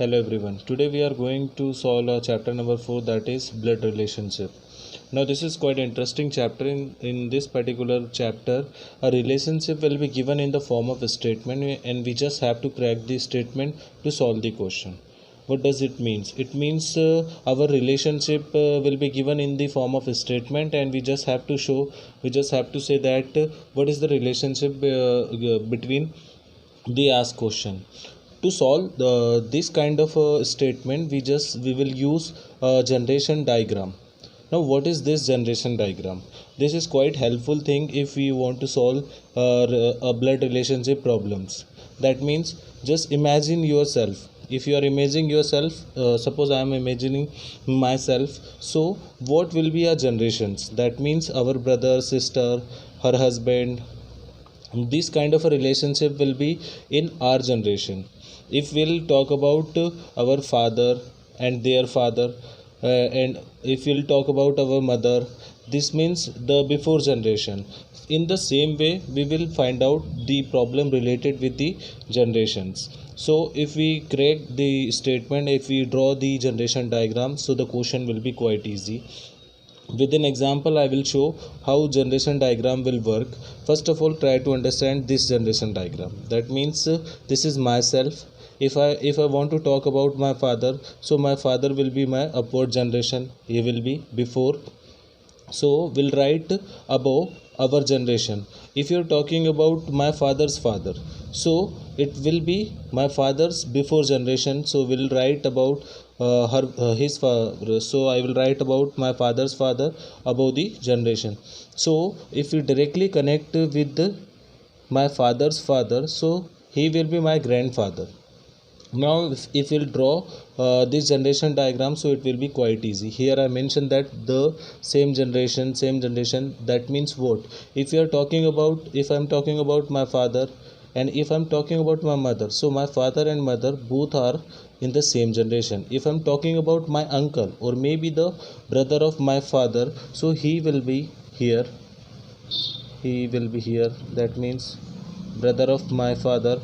Hello everyone. Today we are going to solve chapter number 4, that is blood relationship. Now this is quite interesting chapter. In this particular chapter, a relationship will be given in the form of a statement and we just have to crack the statement to solve the question. What does it means? It means our relationship will be given in the form of a statement and we just have to say that what is the relationship between the ask question. To solve this kind of statement, we will use a generation diagram. Now what is this generation diagram? This is quite helpful thing if we want to solve a blood relationship problems. That means just imagine yourself. If you are imagining yourself, suppose I am imagining myself, so what will be our generations? That means our brother, sister, her husband, this kind of a relationship will be in our generation. If we'll talk about our father and their father, and if we'll talk about our mother, this means the before generation. In the same way we will find out the problem related with the generations. So if we crack the statement, if we draw the generation diagram, so the question will be quite easy. With an example I will show how generation diagram will work. First of all, try to understand this generation diagram. That means this is myself. If I want to talk about my father, so my father will be my upward generation, he will be before. So we'll write above our generation. If you're talking about my father's father, so it will be my father's before generation, so we'll write about his father. So I will write about my father's father above the generation. So if we directly connect with my father's father, so he will be my grandfather. Now if we'll draw this generation diagram, so it will be quite easy. Here I mentioned that the same generation, that means what? If you are talking about, if I'm talking about my father and if I'm talking about my mother, so my father and mother both are in the same generation. If I'm talking about my uncle or maybe the brother of my father, so he will be here, that means brother of my father,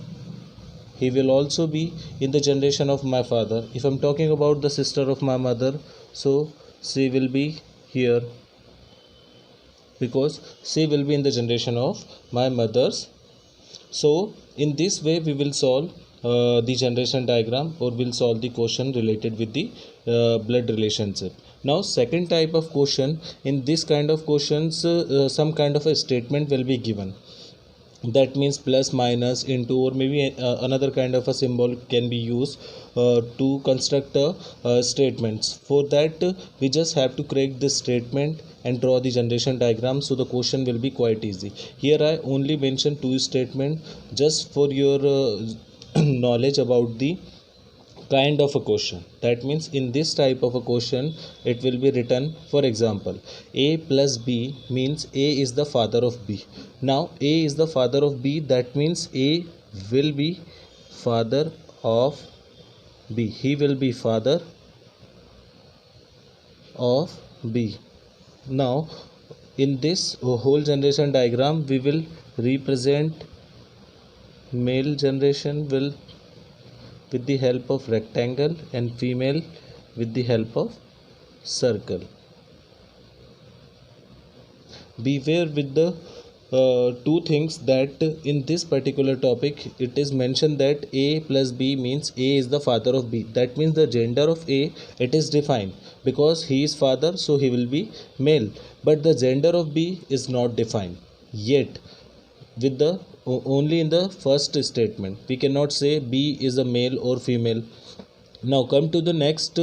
he will also be in the generation of my father. If I'm talking about the sister of my mother, so she will be here because she will be in the generation of my mother's. So in this way we will solve the generation diagram, or will solve the question related with the blood relationship. Now second type of question, in this kind of questions some kind of a statement will be given. That means plus, minus, into, or maybe another kind of a symbol can be used to construct a statements. For that we just have to create this statement and draw the generation diagram, so the question will be quite easy. Here I only mention two statements just for your knowledge about the kind of a question. That means in this type of a question it will be written, for example, a plus b means a is the father of b. Now a is the father of b, that means a will be father of b, he will be father of b. Now in this whole generation diagram we will represent male generation will with the help of rectangle and female with the help of circle. Beware with the two things, that in this particular topic it is mentioned that a plus b means a is the father of b. That means the gender of a, it is defined because he is father, so he will be male, but the gender of b is not defined yet. With the only in the first statement we cannot say b is a male or female. Now come to the next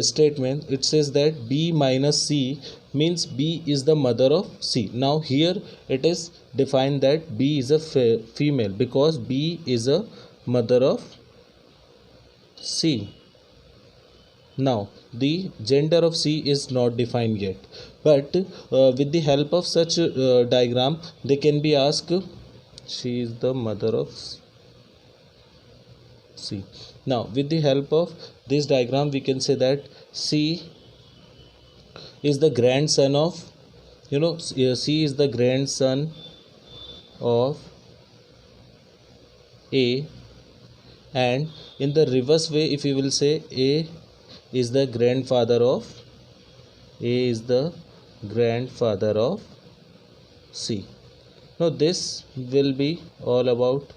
statement. It says that b minus c means b is the mother of c. Now here it is defined that b is a female because b is a mother of c. Now the gender of c is not defined yet, but with the help of such diagram they can be asked, she is the mother of c. Now with the help of this diagram we can say that c is the grandson of, c is the grandson of a and in the reverse way if you will say A is the grandfather of C. Now this will be all about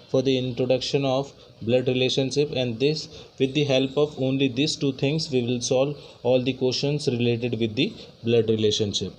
for the introduction of blood relationship, and this with the help of only these two things we will solve all the questions related with the blood relationship.